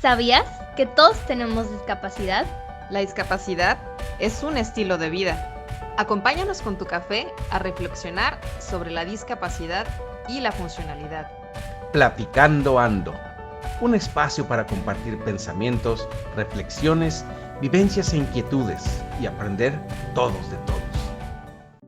¿Sabías que todos tenemos discapacidad? La discapacidad es un estilo de vida. Acompáñanos con tu café a reflexionar sobre la discapacidad y la funcionalidad. Platicando Ando, un espacio para compartir pensamientos, reflexiones, vivencias e inquietudes y aprender todos de todos.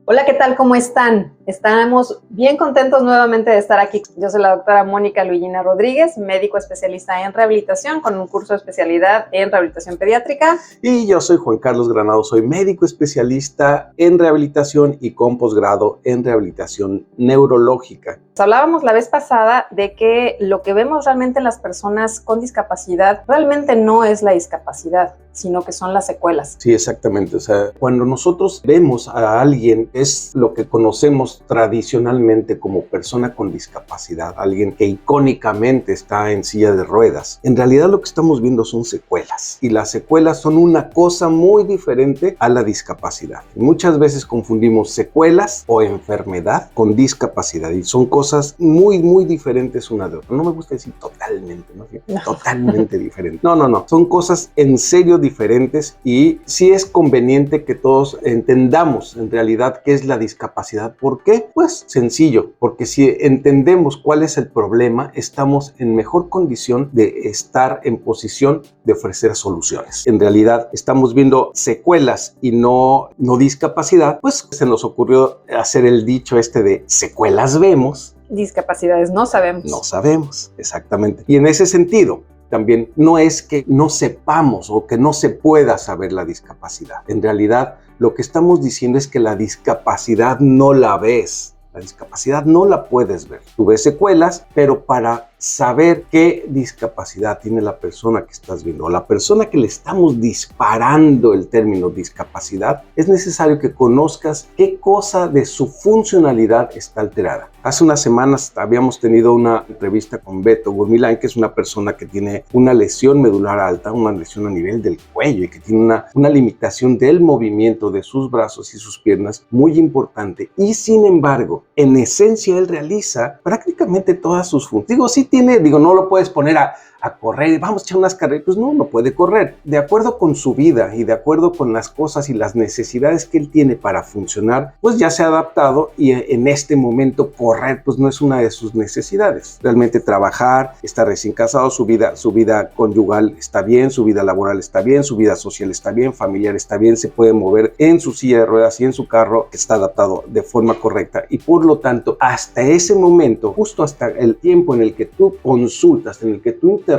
Hola, ¿qué tal? ¿Cómo están? Estamos bien contentos nuevamente de estar aquí. Yo soy la doctora Mónica Luigina Rodríguez, médico especialista en rehabilitación con un curso de especialidad en rehabilitación pediátrica. Y yo soy Juan Carlos Granado, soy médico especialista en rehabilitación y con posgrado en rehabilitación neurológica. Hablábamos la vez pasada de que lo que vemos realmente en las personas con discapacidad realmente no es la discapacidad, sino que son las secuelas. Sí, exactamente. O sea, cuando nosotros vemos a alguien, es lo que conocemos tradicionalmente como persona con discapacidad, alguien que icónicamente está en silla de ruedas. En realidad lo que estamos viendo son secuelas, y las secuelas son una cosa muy diferente a la discapacidad. Muchas veces confundimos secuelas o enfermedad con discapacidad, y son cosas muy, muy diferentes una de otra. No me gusta decir totalmente, ¿no? Totalmente diferente. No. Son cosas en serio diferentes, y sí es conveniente que todos entendamos en realidad qué es la discapacidad. ¿Por qué? Pues sencillo, porque si entendemos cuál es el problema, estamos en mejor condición de estar en posición de ofrecer soluciones. En realidad estamos viendo secuelas y no discapacidad. Pues se nos ocurrió hacer el dicho de secuelas vemos, Discapacidades no sabemos. No sabemos, exactamente. Y en ese sentido, también no es que no sepamos o que no se pueda saber la discapacidad. En realidad, lo que estamos diciendo es que la discapacidad no la ves. La discapacidad no la puedes ver. Tú ves secuelas, pero para saber qué discapacidad tiene la persona que estás viendo, o la persona que le estamos disparando el término discapacidad, es necesario que conozcas qué cosa de su funcionalidad está alterada. Hace unas semanas habíamos tenido una entrevista con Beto Gurmilán, que es una persona que tiene una lesión medular alta, una lesión a nivel del cuello, y que tiene una limitación del movimiento de sus brazos y sus piernas muy importante. Y sin embargo, en esencia, él realiza prácticamente todas sus funciones. No lo puedes poner a correr, vamos a echar unas carreras, pues no puede correr. De acuerdo con su vida y de acuerdo con las cosas y las necesidades que él tiene para funcionar, pues ya se ha adaptado, y en este momento correr pues no es una de sus necesidades. Realmente trabajar, está recién casado, su vida conyugal está bien, su vida laboral está bien, su vida social está bien, familiar está bien, se puede mover en su silla de ruedas y en su carro, que está adaptado de forma correcta, y por lo tanto hasta ese momento, justo hasta el tiempo en el que tú consultas, en el que tú interrogas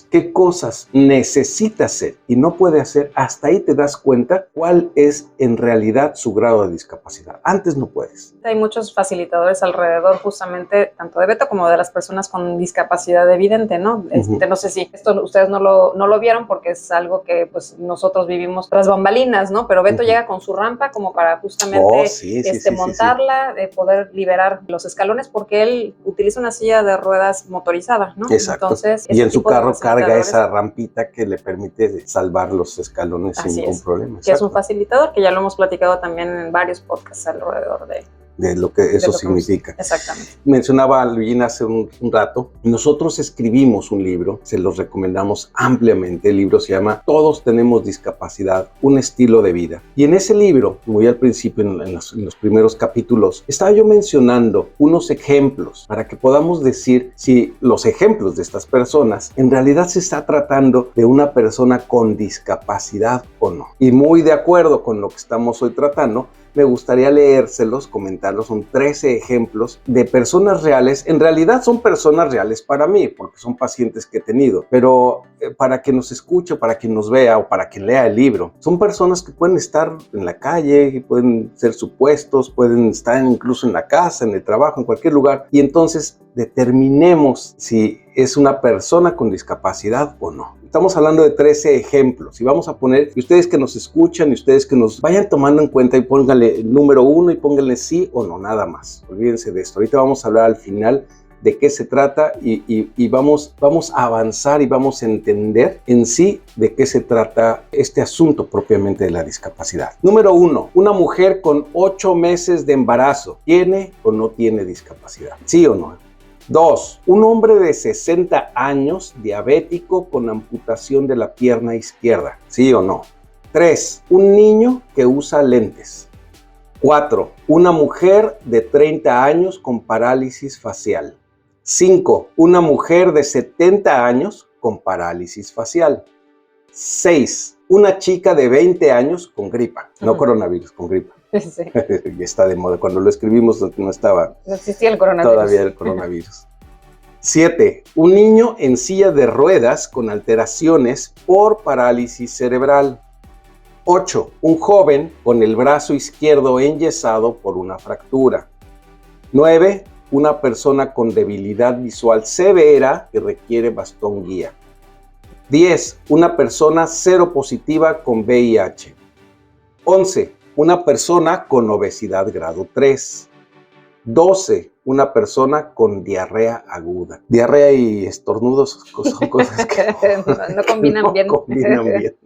qué cosas necesita hacer y no puede hacer, hasta ahí te das cuenta cuál es en realidad su grado de discapacidad. Antes no puedes. Hay muchos facilitadores alrededor, justamente tanto de Beto como de las personas con discapacidad evidente, ¿no? No sé si esto ustedes no lo vieron, porque es algo que pues nosotros vivimos tras bambalinas, ¿no? Pero Beto llega con su rampa como para justamente montarla, poder liberar los escalones, porque él utiliza una silla de ruedas motorizada, ¿no? Exacto. Entonces, y en su carro carga esa rampita que le permite salvar los escalones sin ningún problema. Que es un facilitador, que ya lo hemos platicado también en varios podcasts alrededor de lo que eso significa. Exactamente. Mencionaba a Luigina hace un rato, nosotros escribimos un libro, se los recomendamos ampliamente. El libro se llama Todos tenemos discapacidad, un estilo de vida. Y en ese libro, muy al principio, en los primeros capítulos, estaba yo mencionando unos ejemplos para que podamos decir si los ejemplos de estas personas en realidad se está tratando de una persona con discapacidad o no. Y muy de acuerdo con lo que estamos hoy tratando, me gustaría leérselos, comentarlos. Son 13 ejemplos de personas reales. En realidad son personas reales para mí, porque son pacientes que he tenido, pero para quien nos escuche, para quien nos vea o para quien lea el libro, son personas que pueden estar en la calle, pueden ser supuestos, pueden estar incluso en la casa, en el trabajo, en cualquier lugar, y entonces determinemos si es una persona con discapacidad o no. Estamos hablando de 13 ejemplos, y vamos a poner, y ustedes que nos escuchan y ustedes que nos vayan tomando en cuenta, y pónganle el número 1 y pónganle sí o no, nada más. Olvídense de esto. Ahorita vamos a hablar al final de qué se trata, y vamos a avanzar y vamos a entender en sí de qué se trata este asunto propiamente de la discapacidad. Número 1, una mujer con 8 meses de embarazo, ¿tiene o no tiene discapacidad? ¿Sí o no? 2. Un hombre de 60 años diabético con amputación de la pierna izquierda. ¿Sí o no? 3. Un niño que usa lentes. 4. Una mujer de 30 años con parálisis facial. 5. Una mujer de 70 años con parálisis facial. 6. Una chica de 20 años con gripa. No coronavirus, con gripa. Sí. Está de moda. Cuando lo escribimos no estaba No existía el coronavirus. todavía el coronavirus. 7. Un niño en silla de ruedas con alteraciones por parálisis cerebral. 8. Un joven con el brazo izquierdo enyesado por una fractura. 9. Una persona con debilidad visual severa que requiere bastón guía. 10. Una persona seropositiva con VIH. 11. Una persona con obesidad grado 3. 12. Una persona con diarrea aguda. Diarrea y estornudos son cosas que no combinan bien. combinan bien.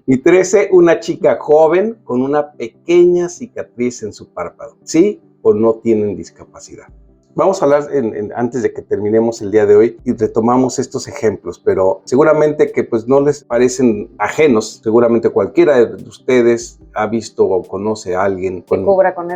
Y 13. Una chica joven con una pequeña cicatriz en su párpado. ¿Sí o no tienen discapacidad? Vamos a hablar antes de que terminemos el día de hoy y retomamos estos ejemplos, pero seguramente que pues no les parecen ajenos. Seguramente cualquiera de ustedes ha visto o conoce a alguien con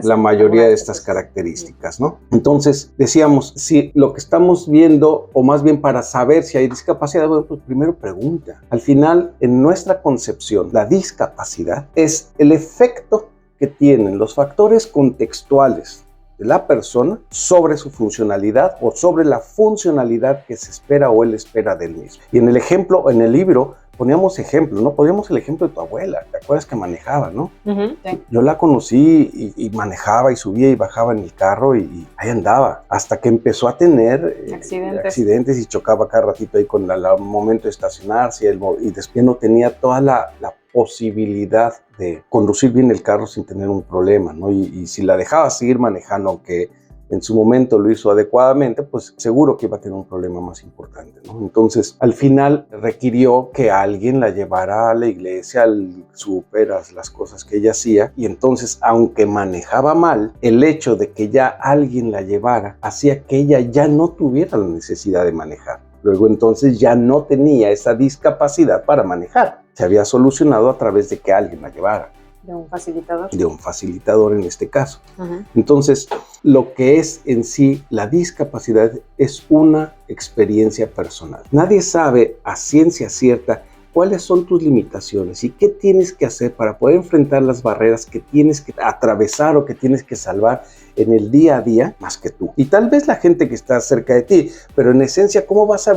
la mayoría de estas características, ¿no? Entonces, decíamos, si lo que estamos viendo, o más bien para saber si hay discapacidad, bueno, pues primero pregunta. Al final, en nuestra concepción, la discapacidad es el efecto que tienen los factores contextuales de la persona sobre su funcionalidad o sobre la funcionalidad que se espera o él espera de él mismo. Y en el ejemplo, en el libro, poníamos ejemplos, ¿no? Poníamos el ejemplo de tu abuela, ¿te acuerdas que manejaba, no? Sí. Yo la conocí y manejaba y subía y bajaba en el carro y ahí andaba, hasta que empezó a tener accidentes y chocaba cada ratito ahí con el momento de estacionarse y después no tenía toda la posibilidad de conducir bien el carro sin tener un problema, ¿no? Y si la dejaba seguir manejando, aunque en su momento lo hizo adecuadamente, pues seguro que iba a tener un problema más importante, ¿no? Entonces, al final requirió que alguien la llevara a la iglesia, al súper, a las cosas que ella hacía, y entonces, aunque manejaba mal, el hecho de que ya alguien la llevara hacía que ella ya no tuviera la necesidad de manejar. Luego entonces ya no tenía esa discapacidad para manejar. Se había solucionado a través de que alguien la llevara. De un facilitador. De un facilitador en este caso. Entonces, lo que es en sí la discapacidad es una experiencia personal. Nadie sabe a ciencia cierta cuáles son tus limitaciones y qué tienes que hacer para poder enfrentar las barreras que tienes que atravesar o que tienes que salvar en el día a día más que tú. Y tal vez la gente que está cerca de ti, pero en esencia, ¿cómo vas a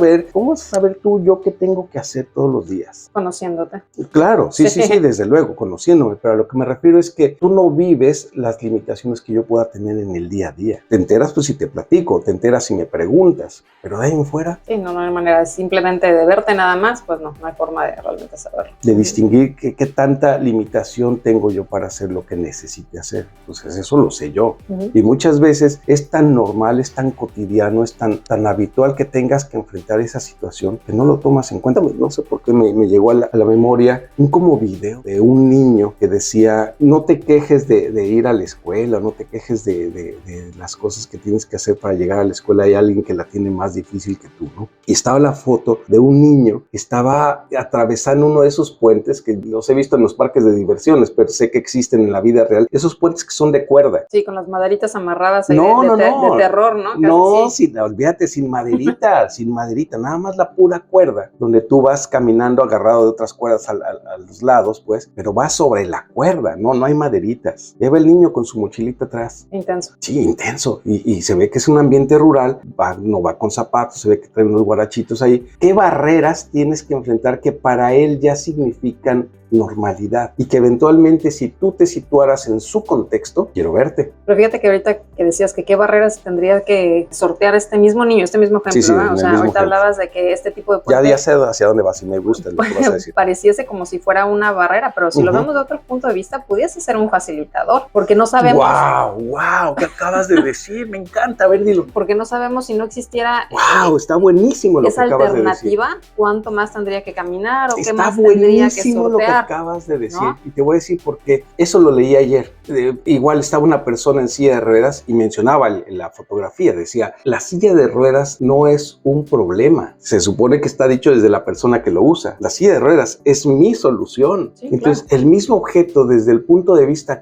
saber tú yo qué tengo que hacer todos los días? Conociéndote. Claro, sí, desde luego, conociéndome, pero a lo que me refiero es que tú no vives las limitaciones que yo pueda tener en el día a día. Te enteras pues si te platico, te enteras si me preguntas, pero de ahí en fuera. Sí, no hay manera simplemente de verte nada más, pues no hay forma de realmente saberlo. De distinguir qué tanta limitación tengo yo para hacer lo que necesite hacer. Entonces eso lo sé yo. Y muchas veces es tan normal, es tan cotidiano, es tan habitual que tengas que enfrentar esa situación que no lo tomas en cuenta. No sé por qué me llegó a la memoria un como video de un niño que decía, no te quejes de ir a la escuela, no te quejes de las cosas que tienes que hacer para llegar a la escuela, hay alguien que la tiene más difícil que tú, ¿no? Y estaba la foto de un niño que estaba atravesando uno de esos puentes que los he visto en los parques de diversiones, pero sé que existen en la vida real, esos puentes que son de cuerda. Sí, con las maderitas amarradas ahí no. de terror, ¿no? No, olvídate, sin maderita, nada más la pura cuerda, donde tú vas caminando agarrado de otras cuerdas a los lados, pues, pero vas sobre la cuerda, no hay maderitas. Lleva el niño con su mochilita atrás. Intenso. Sí, intenso. Y se ve que es un ambiente rural, no va con zapatos, se ve que trae unos guarachitos ahí. ¿Qué barreras tienes que enfrentar que para él ya significan normalidad? Y que eventualmente si tú te situaras en su contexto, quiero verte. Pero fíjate que ahorita que decías que qué barreras tendría que sortear este mismo niño, este mismo ejemplo, sí, ¿no? O sea, ahorita hablabas de que este tipo de puente ya sé hacia dónde vas y me gusta lo que vas a decir. Pareciese como si fuera una barrera, pero si lo vemos de otro punto de vista, pudiese ser un facilitador, porque no sabemos. ¡Wow! ¿Qué acabas de decir? Me encanta, a ver, dilo. Porque no sabemos si no existiera está buenísimo lo que acabas de decir. Esa alternativa, cuánto más tendría que caminar o está qué más tendría que buenísimo lo que sortear, acabas de decir, ¿no? Y te voy a decir por qué. Eso lo leí ayer. igual estaba una persona en silla de ruedas y mencionaba en la fotografía, decía, la silla de ruedas no es un problema. Se supone que está dicho desde la persona que lo usa. La silla de ruedas es mi solución. Sí, entonces, claro. el mismo objeto, desde el punto de vista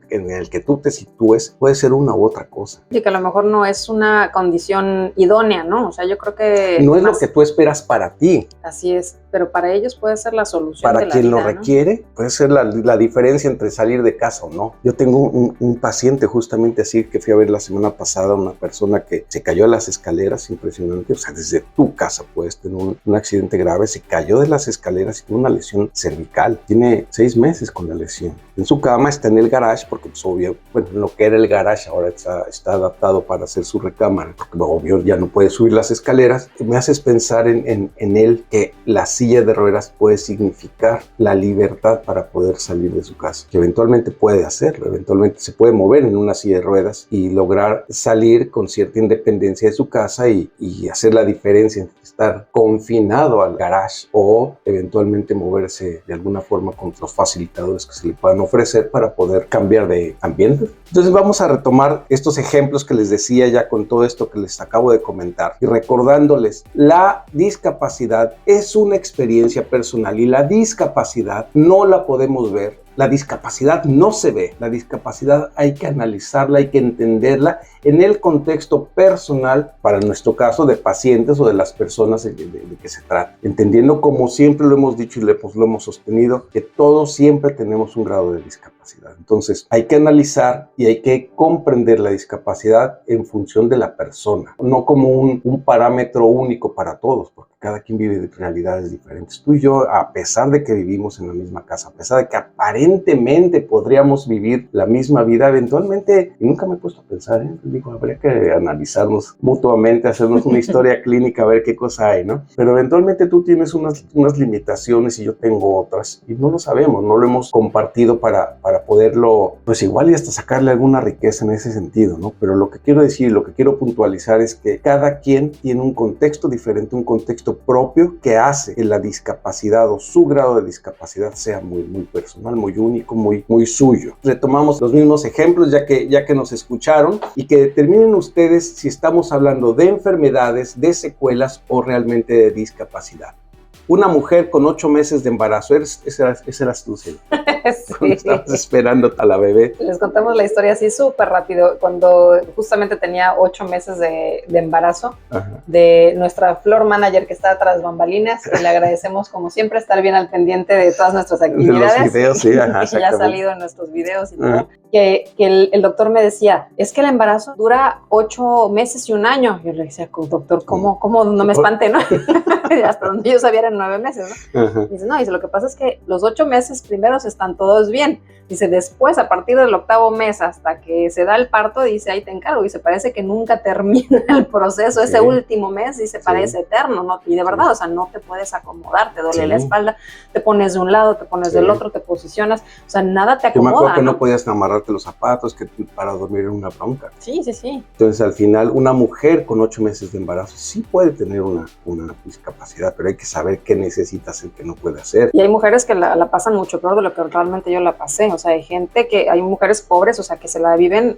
en el que tú te sitúes, puede ser una u otra cosa. Y que a lo mejor no es una condición idónea, ¿no? O sea, yo creo que... No es lo que tú esperas para ti. Así es, pero para ellos puede ser la solución Para de la quien vida, lo ¿no? requiere, puede ser la diferencia entre salir de casa o no. Yo tengo un paciente justamente así que fui a ver la semana pasada, una persona que se cayó de las escaleras, impresionante. O sea, desde tu casa puedes tener un accidente grave, se cayó de las escaleras y tiene una lesión cervical. Tiene 6 meses con la lesión. En su cama, está en el garage, porque pues obvio, bueno, lo que era el garage ahora está adaptado para hacer su recámara, porque obvio ya no puede subir las escaleras. Me haces pensar en él, que la silla de ruedas puede significar la libertad para poder salir de su casa, que eventualmente puede hacerlo, eventualmente se puede mover en una silla de ruedas y lograr salir con cierta independencia de su casa y hacer la diferencia entre estar confinado al garage o eventualmente moverse de alguna forma con los facilitadores que se le puedan ofrecer para poder cambiar de ambiente. Entonces vamos a retomar estos ejemplos que les decía ya con todo esto que les acabo de comentar y recordándoles, la discapacidad es una experiencia personal y la discapacidad no la podemos ver. La discapacidad no se ve, la discapacidad hay que analizarla, hay que entenderla en el contexto personal, para nuestro caso, de pacientes o de las personas de que se trata. Entendiendo, como siempre lo hemos dicho y lo hemos sostenido, que todos siempre tenemos un grado de discapacidad. Entonces, hay que analizar y hay que comprender la discapacidad en función de la persona, no como un parámetro único para todos, porque cada quien vive de realidades diferentes. Tú y yo, a pesar de que vivimos en la misma casa, a pesar de que aparentemente podríamos vivir la misma vida, eventualmente, y nunca me he puesto a pensar, digo, habría que analizarnos mutuamente, hacernos una historia clínica, a ver qué cosa hay, ¿no? Pero eventualmente tú tienes unas limitaciones y yo tengo otras, y no lo sabemos, no lo hemos compartido para poderlo, pues igual y hasta sacarle alguna riqueza en ese sentido, ¿no? Pero lo que quiero decir, lo que quiero puntualizar es que cada quien tiene un contexto diferente, un contexto propio que hace que la discapacidad o su grado de discapacidad sea muy, muy personal, muy único, muy, muy suyo. Retomamos los mismos ejemplos ya que nos escucharon, y que determinen ustedes si estamos hablando de enfermedades, de secuelas o realmente de discapacidad. Una mujer con 8 meses de embarazo, ese eras tú, Celia. Sí. Cuando estabas esperando a la bebé. Les contamos la historia así súper rápido. Cuando justamente tenía 8 meses de embarazo, Ajá. de nuestra floor manager que está tras bambalinas, y le agradecemos como siempre estar bien al pendiente de todas nuestras actividades. De los videos, sí, ajá, que ya ha salido en nuestros videos y todo. Ajá. Que el doctor me decía, es que el embarazo dura 8 meses y 1 año. Yo le decía, doctor, ¿cómo no me espante, no? Hasta donde yo sabía eran 9 meses, ¿no? Ajá. Dice, no, lo que pasa es que los 8 meses primeros están todos bien. Dice, después, a partir del 8º mes hasta que se da el parto, dice, ahí te encargo. Dice, parece que nunca termina el proceso. Sí. Ese último mes, dice, Sí. parece eterno, ¿no? Y de verdad, o sea, no te puedes acomodar, te duele Sí. la espalda, te pones de un lado, te pones Sí. del otro, te posicionas, o sea, nada te Yo me acomoda, acuerdo que ¿no? no podías amarrarte los zapatos, que para dormir era una bronca. Sí, sí, sí. Entonces, al final, una mujer con 8 meses de embarazo sí puede tener una discapacidad, pero hay que saber qué necesita hacer, qué no puede hacer. Y hay mujeres que la pasan mucho peor de lo que realmente yo la pasé. O sea, hay mujeres pobres, o sea, que se la viven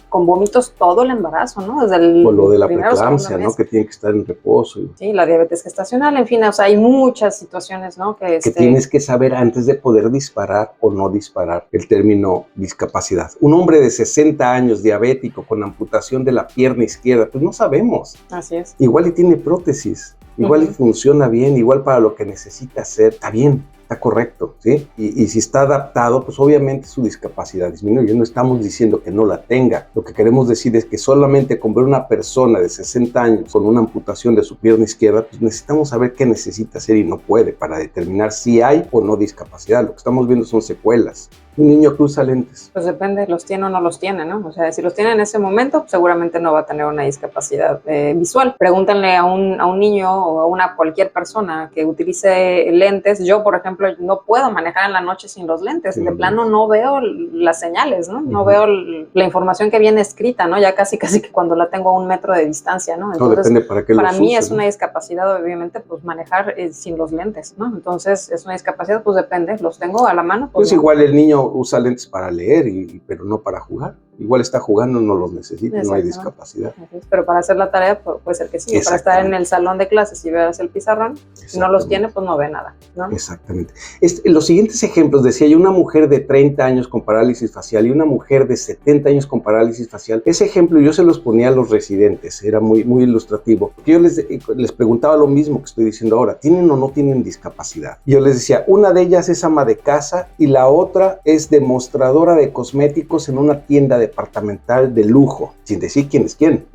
con vómitos todo el embarazo, ¿no? Desde el O lo de la primero, preeclampsia, segundo ¿no? mes. Que tiene que estar en reposo. Sí, la diabetes gestacional, en fin, o sea, hay muchas situaciones, ¿no? Que tienes que saber antes de poder disparar o no disparar el término discapacidad. Un hombre de 60 años diabético con amputación de la pierna izquierda, pues no sabemos. Así es. Igual y tiene prótesis, igual y funciona bien, igual para lo que necesita hacer, está bien, está correcto, ¿sí? Y si está adaptado, pues obviamente su discapacidad disminuye. No estamos diciendo que no la tenga. Lo que queremos decir es que solamente con ver una persona de 60 años con una amputación de su pierna izquierda, pues necesitamos saber qué necesita hacer y no puede para determinar si hay o no discapacidad. Lo que estamos viendo son secuelas. Un niño que usa lentes. Pues depende, los tiene o no los tiene, ¿no? O sea, si los tiene en ese momento, pues seguramente no va a tener una discapacidad visual. Pregúntenle a un niño o a cualquier persona que utilice lentes. Yo, por ejemplo, ejemplo, no puedo manejar en la noche sin los lentes. Sin de los plano lentes. no veo las señales, ¿no? No veo la información que viene escrita, ¿no? Ya casi que cuando la tengo a 1 metro de distancia, ¿no? No, Entonces, depende para qué para los mí uses, es ¿no? una discapacidad, obviamente, pues manejar sin los lentes, ¿no? Entonces, es una discapacidad, pues depende. ¿Los tengo a la mano? Pues no. igual el niño usa lentes para leer, pero no para jugar. Igual está jugando, no los necesita, no hay Exacto. discapacidad. Pero para hacer la tarea puede ser que sí. O para estar en el salón de clases y veas el pizarrón, si no los tiene, pues no ve nada, ¿no? Exactamente. Los siguientes ejemplos, decía yo, una mujer de 30 años con parálisis facial y una mujer de 70 años con parálisis facial. Ese ejemplo yo se los ponía a los residentes, era muy, muy ilustrativo. Porque yo les preguntaba lo mismo que estoy diciendo ahora, ¿tienen o no tienen discapacidad? Y yo les decía, una de ellas es ama de casa y la otra es demostradora de cosméticos en una tienda departamental de lujo, sin decir quién es quién.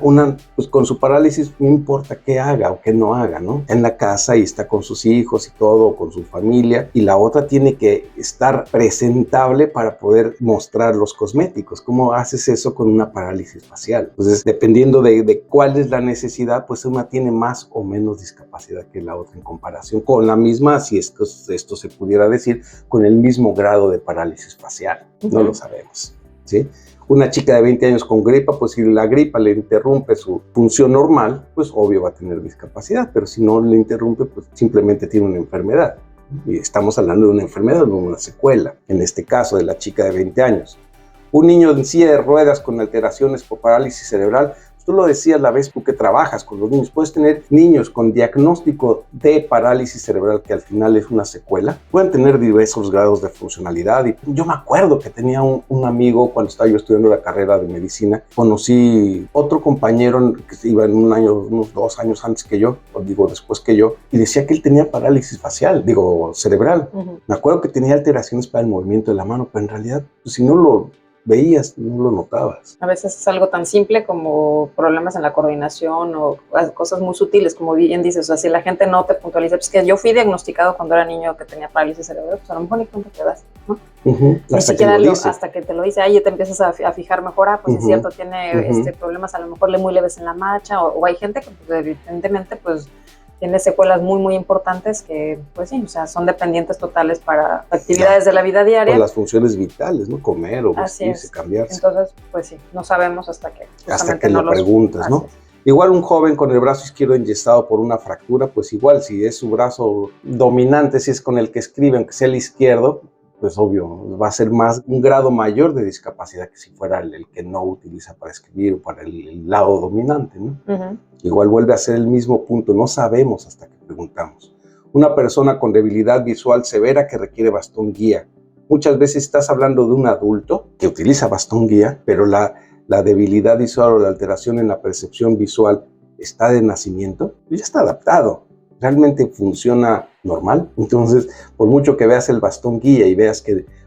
Una, pues con su parálisis no importa qué haga o qué no haga, ¿no? En la casa y está con sus hijos y todo, con su familia, y la otra tiene que estar presentable para poder mostrar los cosméticos. ¿Cómo haces eso con una parálisis facial? Entonces, dependiendo de cuál es la necesidad, pues una tiene más o menos discapacidad que la otra en comparación con la misma, si esto se pudiera decir, con el mismo grado de parálisis facial. No lo sabemos, ¿sí? Una chica de 20 años con gripa, pues si la gripa le interrumpe su función normal, pues obvio va a tener discapacidad, pero si no le interrumpe, pues simplemente tiene una enfermedad. Y estamos hablando de una enfermedad, no una secuela, en este caso de la chica de 20 años. Un niño en silla de ruedas con alteraciones por parálisis cerebral, tú lo decías la vez tú que trabajas con los niños, puedes tener niños con diagnóstico de parálisis cerebral que al final es una secuela, pueden tener diversos grados de funcionalidad. Y yo me acuerdo que tenía un amigo cuando estaba yo estudiando la carrera de medicina, conocí otro compañero que iba en unos 2 años antes que yo, o digo después que yo, y decía que él tenía parálisis facial, cerebral. Me acuerdo que tenía alteraciones para el movimiento de la mano, pero en realidad, pues, si no lo veías, no lo notabas. A veces es algo tan simple como problemas en la coordinación o cosas muy sutiles, como bien dices. O sea, si la gente no te puntualiza, pues que yo fui diagnosticado cuando era niño que tenía parálisis cerebral, pues a lo mejor ni cuenta te das, ¿no? Hasta que te lo dice, ahí ya te empiezas a fijar mejor, pues es cierto, tiene problemas a lo mejor muy leves en la marcha, o hay gente que pues, evidentemente pues tiene secuelas muy, muy importantes que, pues sí, o sea, son dependientes totales para actividades de la vida diaria. Por las funciones vitales, ¿no? Comer o vestirse, cambiarse. Entonces, pues sí, no sabemos hasta que lo preguntas, ¿no? Igual un joven con el brazo izquierdo enyesado por una fractura, pues igual, si es su brazo dominante, si es con el que escribe, aunque sea el izquierdo, pues obvio, va a ser un grado mayor de discapacidad que si fuera el que no utiliza para escribir o para el lado dominante, ¿no? Igual vuelve a ser el mismo punto, no sabemos hasta que preguntamos. Una persona con debilidad visual severa que requiere bastón guía. Muchas veces estás hablando de un adulto que utiliza bastón guía, pero la debilidad visual o la alteración en la percepción visual está de nacimiento, ya está adaptado. Realmente funciona normal. Entonces, por mucho que veas el bastón guía y veas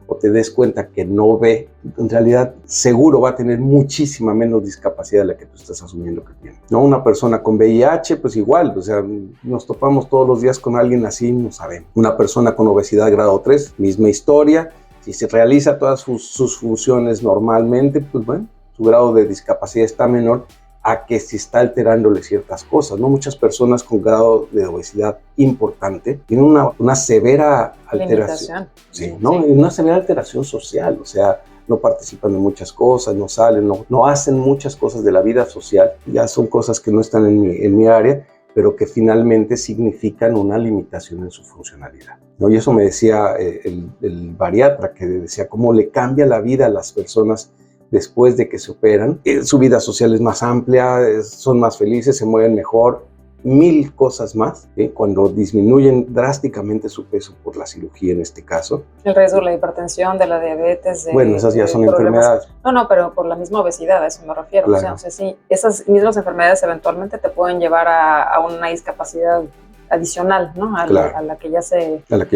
o te des cuenta que no ve, en realidad seguro va a tener muchísima menos discapacidad de la que tú estás asumiendo que tiene. ¿No? Una persona con VIH, pues igual, o sea, nos topamos todos los días con alguien así, no sabemos. Una persona con obesidad grado 3, misma historia. Si se realiza todas sus funciones normalmente, pues bueno, su grado de discapacidad está menor a que se está alterándole ciertas cosas, ¿no? Muchas personas con grado de obesidad importante tienen una severa alteración. Sí, ¿no? Sí. Una severa alteración social, o sea, no participan en muchas cosas, no salen, no hacen muchas cosas de la vida social, ya son cosas que no están en mi área, pero que finalmente significan una limitación en su funcionalidad, ¿no? Y eso me decía el bariatra, que decía cómo le cambia la vida a las personas después de que se operan. Su vida social es más amplia, son más felices, se mueven mejor, 1000 cosas más, ¿sí? Cuando disminuyen drásticamente su peso por la cirugía en este caso. El riesgo de la hipertensión, de la diabetes. Bueno, esas ya son enfermedades. No, pero por la misma obesidad, a eso me refiero. Claro. O sea, sí, esas mismas enfermedades eventualmente te pueden llevar a una discapacidad adicional, ¿no? A la que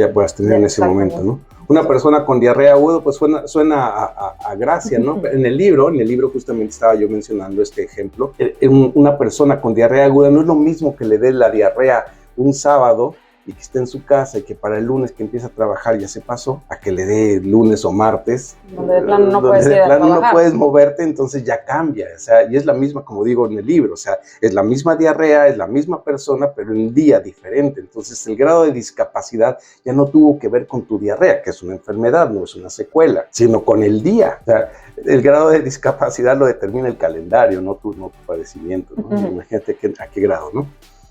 ya puedas tener en ese momento, ¿no? Una persona con diarrea aguda, pues suena a gracia, ¿no? En el libro justamente estaba yo mencionando este ejemplo. Una persona con diarrea aguda no es lo mismo que le dé la diarrea un sábado y que esté en su casa y que para el lunes que empieza a trabajar ya se pasó, a que le dé lunes o martes, donde de plano no puedes donde ir de a plano no trabajar. puedes moverte, entonces ya cambia, o sea, y es la misma, como digo en el libro, o sea, es la misma diarrea, es la misma persona, pero en un día diferente. Entonces el grado de discapacidad ya no tuvo que ver con tu diarrea, que es una enfermedad, no es una secuela, sino con el día. O sea, el grado de discapacidad lo determina el calendario, no tu padecimiento, ¿no? Ujú. Imagínate a qué grado, ¿no?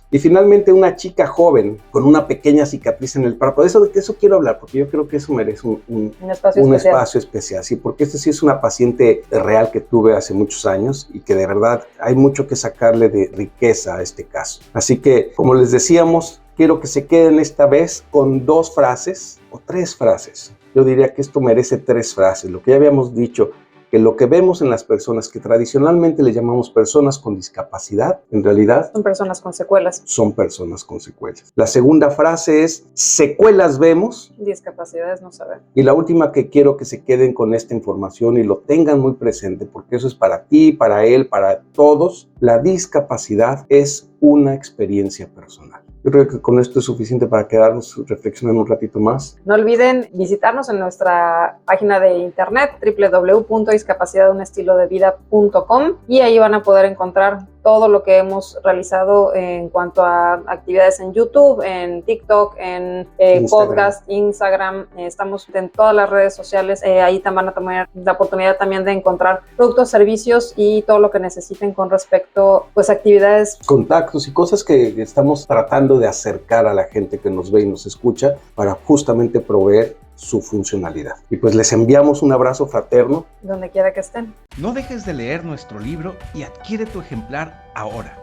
Y finalmente una chica joven con una pequeña cicatriz en el párpado. De eso quiero hablar, porque yo creo que eso merece Un espacio un especial. espacio especial, sí, porque esta sí es una paciente real que tuve hace muchos años y que de verdad hay mucho que sacarle de riqueza a este caso. Así que, como les decíamos, quiero que se queden esta vez con 2 frases o 3 frases. Yo diría que esto merece 3 frases. Lo que ya habíamos dicho, que lo que vemos en las personas que tradicionalmente le llamamos personas con discapacidad, en realidad Son personas con secuelas. son personas con secuelas. La segunda frase es, secuelas vemos. Discapacidades no saber. Y la última, que quiero que se queden con esta información y lo tengan muy presente, porque eso es para ti, para él, para todos. La discapacidad es una experiencia personal. Yo creo que con esto es suficiente para quedarnos reflexionando un ratito más. No olviden visitarnos en nuestra página de internet www.discapacidadunestilodevida.com y ahí van a poder encontrar todo lo que hemos realizado en cuanto a actividades en YouTube, en TikTok, en podcast, Instagram. Estamos en todas las redes sociales. Ahí también van a tener la oportunidad también de encontrar productos, servicios y todo lo que necesiten con respecto pues actividades. Contactos y cosas que estamos tratando de acercar a la gente que nos ve y nos escucha para justamente proveer su funcionalidad. Y pues les enviamos un abrazo fraterno. Donde quiera que estén. No dejes de leer nuestro libro y adquiere tu ejemplar ahora.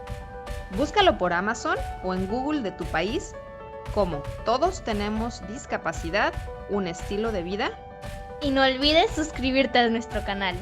Búscalo por Amazon o en Google de tu país como Todos tenemos discapacidad, un estilo de vida. Y no olvides suscribirte a nuestro canal.